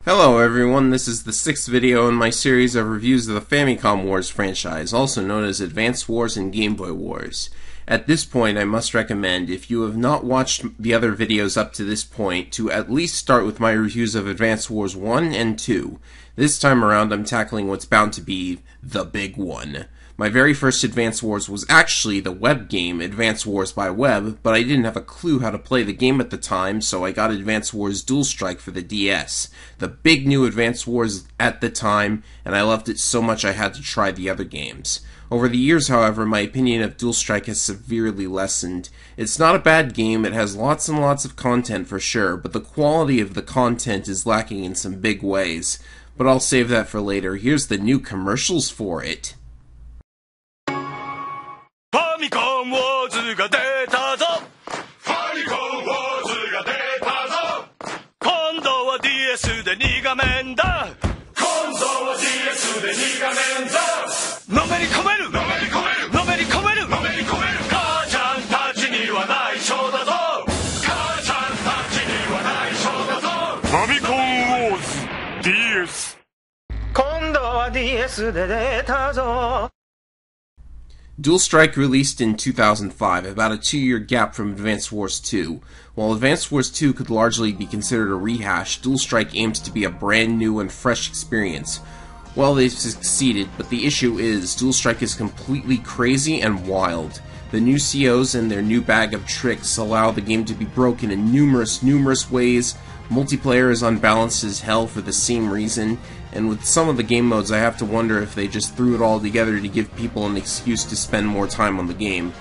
Hello everyone, this is the 6th video in my series of reviews of the Famicom Wars franchise, also known as Advance Wars and Game Boy Wars. At this point, I must recommend, if you have not watched the other videos up to this point, to at least start with my reviews of Advance Wars 1 and 2. This time around, I'm tackling what's bound to be the big one. My very first Advance Wars was actually the web game, Advance Wars by Web, but I didn't have a clue how to play the game at the time, so I got Advance Wars Dual Strike for the DS. The big new Advance Wars at the time, and I loved it so much I had to try the other games. Over the years, however, my opinion of Dual Strike has severely lessened. It's not a bad game, it has lots and lots of content for sure, but the quality of the content is lacking in some big ways. But I'll save that for later. Here's the new commercials for it. ファミコンウォーズが出たぞファミコンウォーズが出たぞ今度は DS で2画面だ今度は DS で2画面だのめり込めるのめり込めるのめり込めるのめり込める母ちゃんたちには内緒だぞ母ちゃんたちには内緒だぞファミコンウォーズ DS 今度は DS で出たぞ Dual Strike released in 2005, about a 2-year gap from Advance Wars 2. While Advance Wars 2 could largely be considered a rehash, Dual Strike aims to be a brand new and fresh experience. Well, they've succeeded, but the issue is, Dual Strike is completely crazy and wild. The new COs and their new bag of tricks allow the game to be broken in numerous ways. Multiplayer is unbalanced as hell for the same reason, and with some of the game modes I have to wonder if they just threw it all together to give people an excuse to spend more time on the game.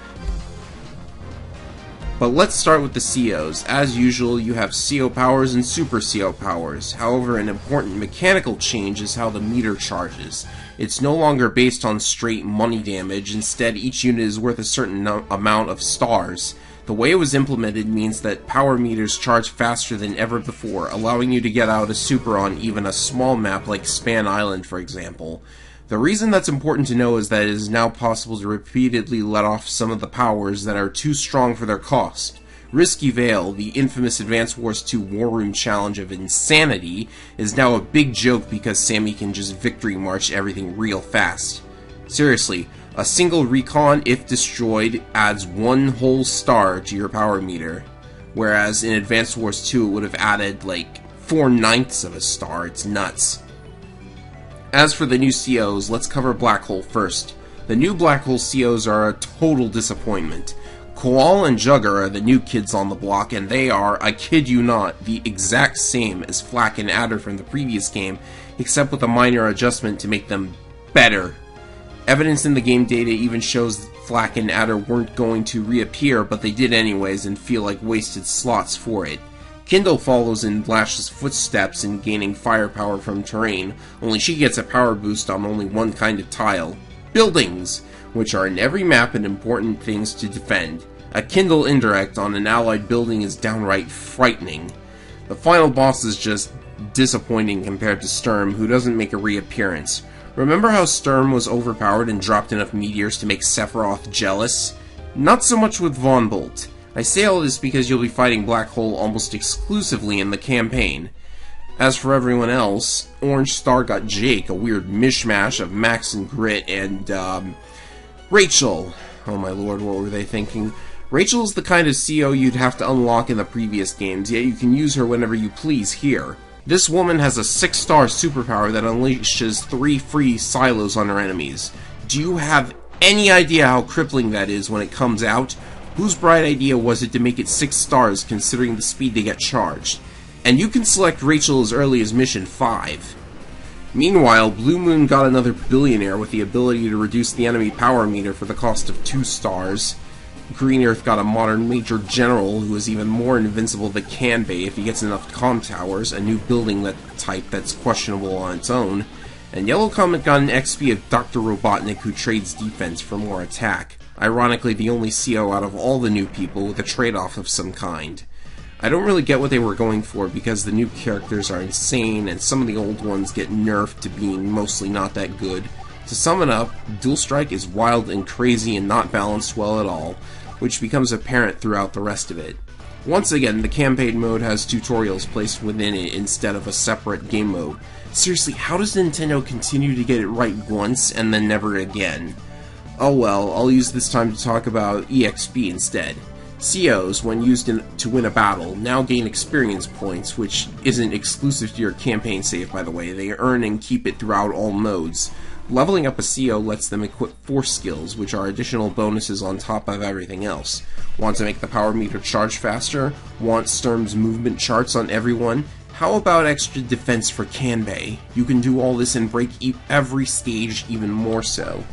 But let's start with the COs. As usual, you have CO powers and Super CO powers. However, an important mechanical change is how the meter charges. It's no longer based on straight money damage, instead each unit is worth a certain amount of stars. The way it was implemented means that power meters charge faster than ever before, allowing you to get out a super on even a small map like Span Island, for example. The reason that's important to know is that it is now possible to repeatedly let off some of the powers that are too strong for their cost. Risky Veil, the infamous Advance Wars 2 War Room challenge of insanity, is now a big joke because Sammy can just victory march everything real fast. Seriously, a single recon, if destroyed, adds 1 whole star to your power meter, whereas in Advance Wars 2 it would have added like 4/9 of a star. It's nuts. As for the new COs, let's cover Black Hole first. The new Black Hole COs are a total disappointment. Koal and Jugger are the new kids on the block, and they are, I kid you not, the exact same as Flak and Adder from the previous game, except with a minor adjustment to make them better. Evidence in the game data even shows Flak and Adder weren't going to reappear, but they did anyways and feel like wasted slots for it. Kindle follows in Lash's footsteps in gaining firepower from terrain, only she gets a power boost on only one kind of tile. Buildings, which are in every map and important things to defend. A Kindle indirect on an allied building is downright frightening. The final boss is just disappointing compared to Sturm, who doesn't make a reappearance. Remember how Sturm was overpowered and dropped enough meteors to make Sephiroth jealous? Not so much with Von Bolt. I say all this because you'll be fighting Black Hole almost exclusively in the campaign. As for everyone else, Orange Star got Jake, a weird mishmash of Max and Grit, and, Rachel. Oh my lord, what were they thinking? Rachel's the kind of CO you'd have to unlock in the previous games, yet you can use her whenever you please here. This woman has a 6-star superpower that unleashes 3 free silos on her enemies. Do you have any idea how crippling that is when it comes out? Whose bright idea was it to make it 6 stars considering the speed they get charged? And you can select Rachel as early as Mission 5. Meanwhile, Blue Moon got another billionaire with the ability to reduce the enemy power meter for the cost of 2 stars. Green Earth got a modern Major General who is even more invincible than Kanbei if he gets enough comm towers, a new building type that's questionable on its own. And Yellow Comet got an XP of Dr. Robotnik who trades defense for more attack. Ironically, the only CO out of all the new people with a trade-off of some kind. I don't really get what they were going for because the new characters are insane and some of the old ones get nerfed to being mostly not that good. To sum it up, Dual Strike is wild and crazy and not balanced well at all, which becomes apparent throughout the rest of it. Once again, the campaign mode has tutorials placed within it instead of a separate game mode. Seriously, how does Nintendo continue to get it right once and then never again? Oh well, I'll use this time to talk about EXP instead. COs, when used to win a battle, now gain experience points, which isn't exclusive to your campaign save, by the way. They earn and keep it throughout all modes. Leveling up a CO lets them equip force skills, which are additional bonuses on top of everything else. Want to make the power meter charge faster? Want Sturm's movement charts on everyone? How about extra defense for Kanbei? You can do all this and break every stage even more so.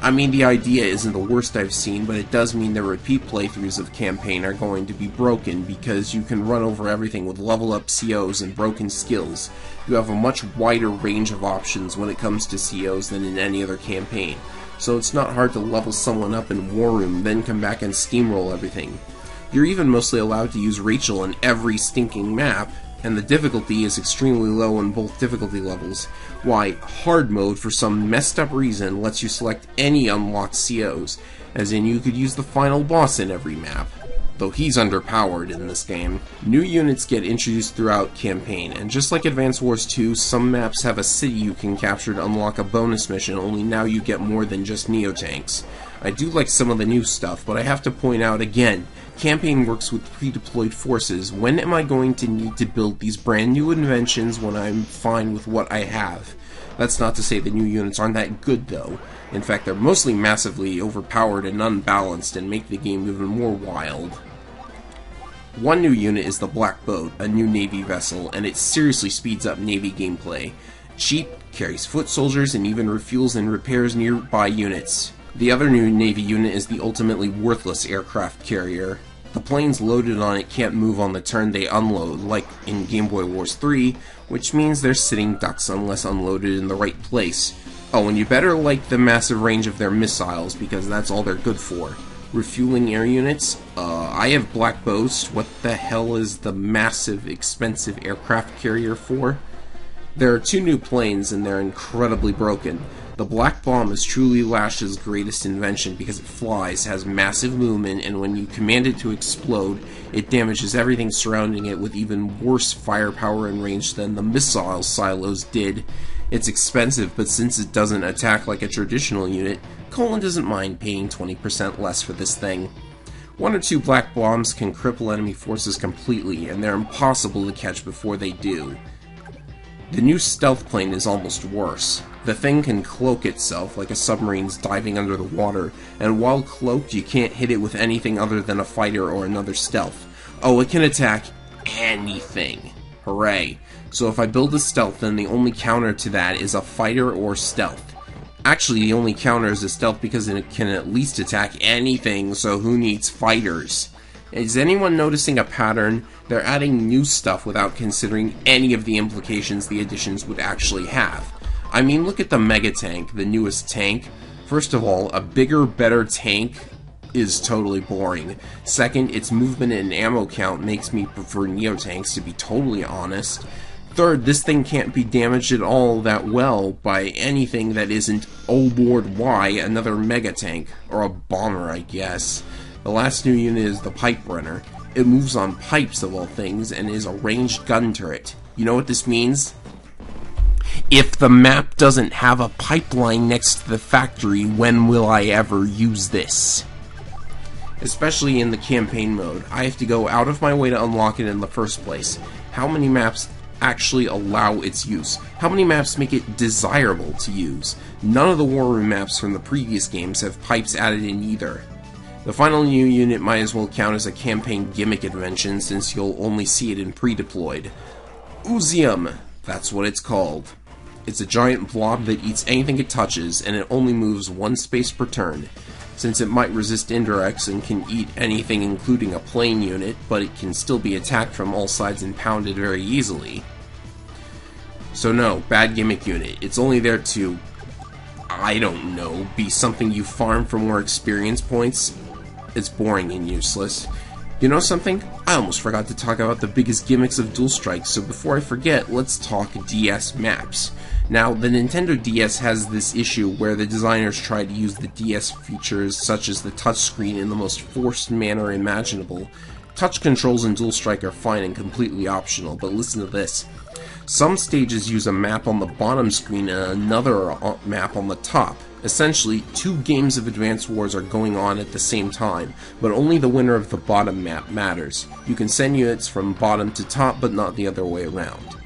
I mean, the idea isn't the worst I've seen, but it does mean that repeat playthroughs of campaign are going to be broken because you can run over everything with level up COs and broken skills. You have a much wider range of options when it comes to COs than in any other campaign, so it's not hard to level someone up in War Room, then come back and steamroll everything. You're even mostly allowed to use Rachel in every stinking map, and the difficulty is extremely low in both difficulty levels. Why, hard mode, for some messed up reason, lets you select any unlocked COs, as in you could use the final boss in every map, though he's underpowered in this game. New units get introduced throughout campaign, and just like Advance Wars 2, some maps have a city you can capture to unlock a bonus mission, only now you get more than just Neo-Tanks. I do like some of the new stuff, but I have to point out again, campaign works with pre-deployed forces. When am I going to need to build these brand new inventions when I'm fine with what I have? That's not to say the new units aren't that good though. In fact, they're mostly massively overpowered and unbalanced and make the game even more wild. One new unit is the Black Boat, a new Navy vessel, and it seriously speeds up Navy gameplay. Cheap, carries foot soldiers, and even refuels and repairs nearby units. The other new Navy unit is the ultimately worthless aircraft carrier. The planes loaded on it can't move on the turn they unload, like in Game Boy Wars 3, which means they're sitting ducks unless unloaded in the right place. Oh, and you better like the massive range of their missiles, because that's all they're good for. Refueling air units? I have Black Boast. What the hell is the massive, expensive aircraft carrier for? There are two new planes, and they're incredibly broken. The Black Bomb is truly Lash's greatest invention because it flies, has massive movement, and when you command it to explode, it damages everything surrounding it with even worse firepower and range than the missile silos did. It's expensive, but since it doesn't attack like a traditional unit, Colin doesn't mind paying 20% less for this thing. One or two Black Bombs can cripple enemy forces completely, and they're impossible to catch before they do. The new stealth plane is almost worse. The thing can cloak itself like a submarine's diving under the water, and while cloaked you can't hit it with anything other than a fighter or another stealth. Oh, it can attack anything. Hooray. So if I build a stealth, then the only counter to that is a fighter or stealth. Actually, the only counter is a stealth because it can at least attack anything, so who needs fighters? Is anyone noticing a pattern? They're adding new stuff without considering any of the implications the additions would actually have. I mean, look at the Mega Tank, the newest tank. First of all, a bigger, better tank is totally boring. Second, its movement and ammo count makes me prefer Neo-Tanks, to be totally honest. Third, this thing can't be damaged at all that well by anything that isn't, oh Lord, why, another Mega Tank. Or a bomber, I guess. The last new unit is the Pipe Runner. It moves on pipes of all things and is a ranged gun turret. You know what this means? If the map doesn't have a pipeline next to the factory, when will I ever use this? Especially in the campaign mode, I have to go out of my way to unlock it in the first place. How many maps actually allow its use? How many maps make it desirable to use? None of the War Room maps from the previous games have pipes added in either. The final new unit might as well count as a campaign gimmick invention since you'll only see it in pre-deployed. Uzium, that's what it's called. It's a giant blob that eats anything it touches, and it only moves one space per turn. Since it might resist indirects and can eat anything including a plane unit, but it can still be attacked from all sides and pounded very easily. So no, bad gimmick unit. It's only there to, I don't know, be something you farm for more experience points. It's boring and useless. You know something? I almost forgot to talk about the biggest gimmicks of Dual Strike, so before I forget, let's talk DS maps. Now, the Nintendo DS has this issue where the designers try to use the DS features, such as the touchscreen, in the most forced manner imaginable, Touch controls in Dual Strike are fine and completely optional, but listen to this. Some stages use a map on the bottom screen and another map on the top. Essentially, 2 games of Advance Wars are going on at the same time, but only the winner of the bottom map matters. You can send units from bottom to top, but not the other way around.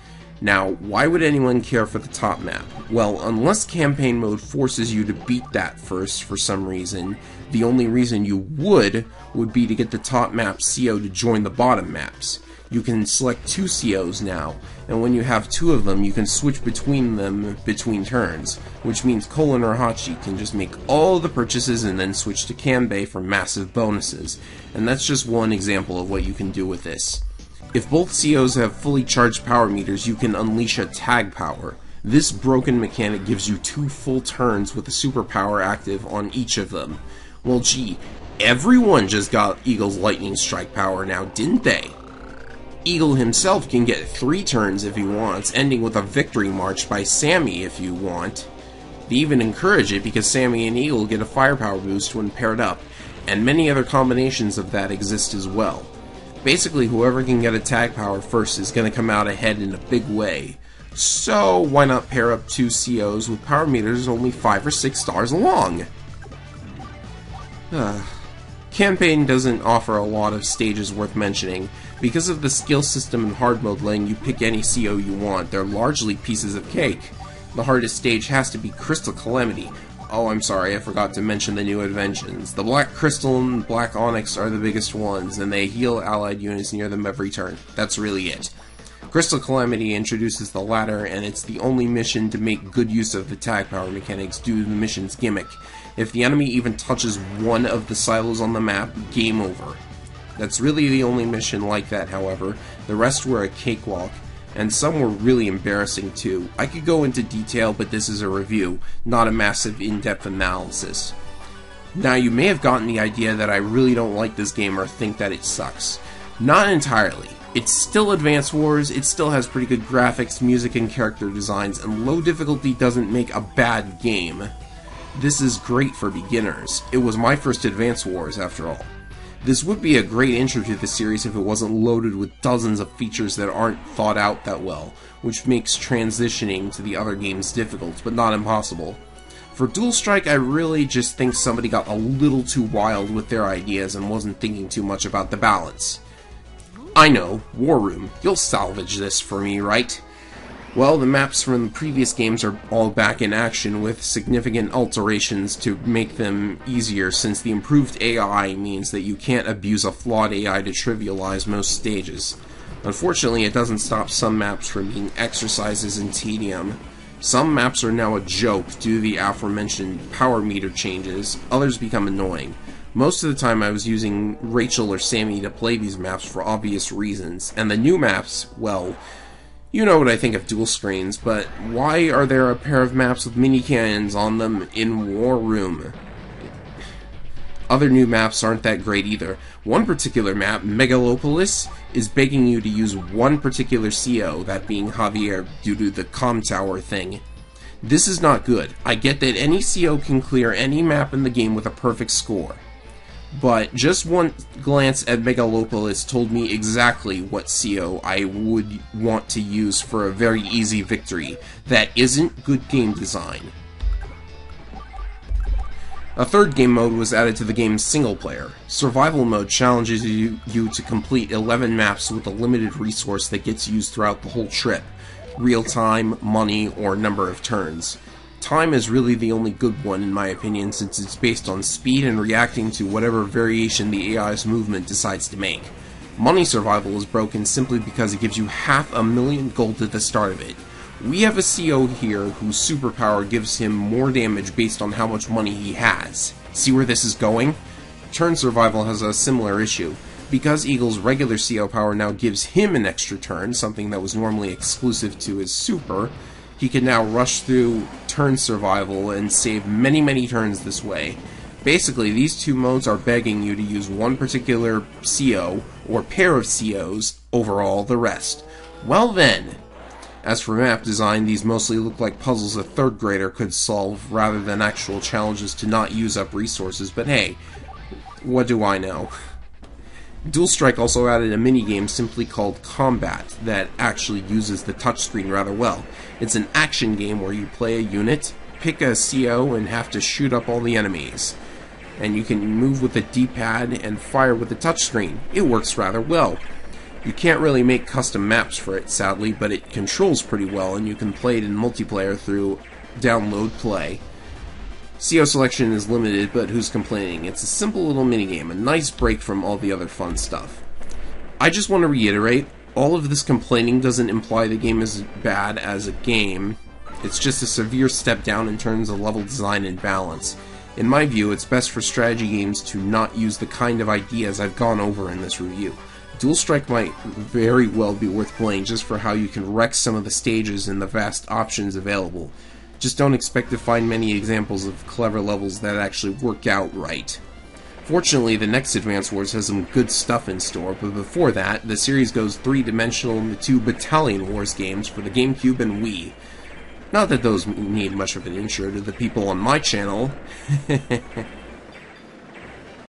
Now, why would anyone care for the top map? Well, unless campaign mode forces you to beat that first for some reason, the only reason you would be to get the top map CO to join the bottom maps. You can select 2 COs now, and when you have 2 of them, you can switch between them between turns, which means Colin or Hachi can just make all the purchases and then switch to Kanbei for massive bonuses, and that's just one example of what you can do with this. If both COs have fully charged power meters, you can unleash a tag power. This broken mechanic gives you 2 full turns with a superpower active on each of them. Well gee, everyone just got Eagle's lightning strike power now, didn't they? Eagle himself can get 3 turns if he wants, ending with a victory march by Sammy if you want. They even encourage it because Sammy and Eagle get a firepower boost when paired up, and many other combinations of that exist as well. Basically, whoever can get a tag power first is going to come out ahead in a big way. So, why not pair up 2 COs with power meters only 5 or 6 stars along? Campaign doesn't offer a lot of stages worth mentioning. Because of the skill system and hard mode letting you pick any CO you want, they're largely pieces of cake. The hardest stage has to be Crystal Calamity. Oh, I'm sorry, I forgot to mention the new inventions. The Black Crystal and Black Onyx are the biggest ones, and they heal allied units near them every turn. That's really it. Crystal Calamity introduces the latter, and it's the only mission to make good use of the tag power mechanics due to the mission's gimmick. If the enemy even touches one of the silos on the map, game over. That's really the only mission like that, however. The rest were a cakewalk, and some were really embarrassing too. I could go into detail, but this is a review, not a massive in-depth analysis. Now, you may have gotten the idea that I really don't like this game or think that it sucks. Not entirely. It's still Advance Wars, it still has pretty good graphics, music, and character designs, and low difficulty doesn't make a bad game. This is great for beginners. It was my first Advance Wars, after all. This would be a great intro to the series if it wasn't loaded with dozens of features that aren't thought out that well, which makes transitioning to the other games difficult, but not impossible. For Dual Strike, I really just think somebody got a little too wild with their ideas and wasn't thinking too much about the balance. I know, War Room, you'll salvage this for me, right? Well, the maps from the previous games are all back in action with significant alterations to make them easier, since the improved AI means that you can't abuse a flawed AI to trivialize most stages. Unfortunately, it doesn't stop some maps from being exercises in tedium. Some maps are now a joke due to the aforementioned power meter changes, others become annoying. Most of the time I was using Rachel or Sammy to play these maps for obvious reasons, and the new maps, well, you know what I think of dual screens, but why are there a pair of maps with mini cannons on them in War Room? Other new maps aren't that great either. One particular map, Megalopolis, is begging you to use one particular CO, that being Javier, due to the comm tower thing. This is not good. I get that any CO can clear any map in the game with a perfect score. But just one glance at Megalopolis told me exactly what CO I would want to use for a very easy victory. That isn't good game design. A third game mode was added to the game's single player. Survival mode challenges you to complete 11 maps with a limited resource that gets used throughout the whole trip. Real time, money, or number of turns. Time is really the only good one in my opinion, since it's based on speed and reacting to whatever variation the AI's movement decides to make. Money survival is broken simply because it gives you 500,000 gold at the start of it. We have a CO here whose superpower gives him more damage based on how much money he has. See where this is going? Turn survival has a similar issue. Because Eagle's regular CO power now gives him an extra turn, something that was normally exclusive to his super, he can now rush through turn survival and save many turns this way. Basically, these two modes are begging you to use one particular CO, or pair of COs, over all the rest. Well then, as for map design, these mostly look like puzzles a third grader could solve rather than actual challenges to not use up resources, but hey, what do I know? Dual Strike also added a minigame simply called Combat that actually uses the touchscreen rather well. It's an action game where you play a unit, pick a CO, and have to shoot up all the enemies. And you can move with the D-pad and fire with the touchscreen. It works rather well. You can't really make custom maps for it, sadly, but it controls pretty well, and you can play it in multiplayer through download play. CO selection is limited, but who's complaining? It's a simple little minigame, a nice break from all the other fun stuff. I just want to reiterate, all of this complaining doesn't imply the game is bad as a game. It's just a severe step down in terms of level design and balance. In my view, it's best for strategy games to not use the kind of ideas I've gone over in this review. Dual Strike might very well be worth playing just for how you can wreck some of the stages and the vast options available. Just don't expect to find many examples of clever levels that actually work out right. Fortunately, the next Advance Wars has some good stuff in store, but before that, the series goes three-dimensional in the two Battalion Wars games for the GameCube and Wii. Not that those need much of an intro to the people on my channel.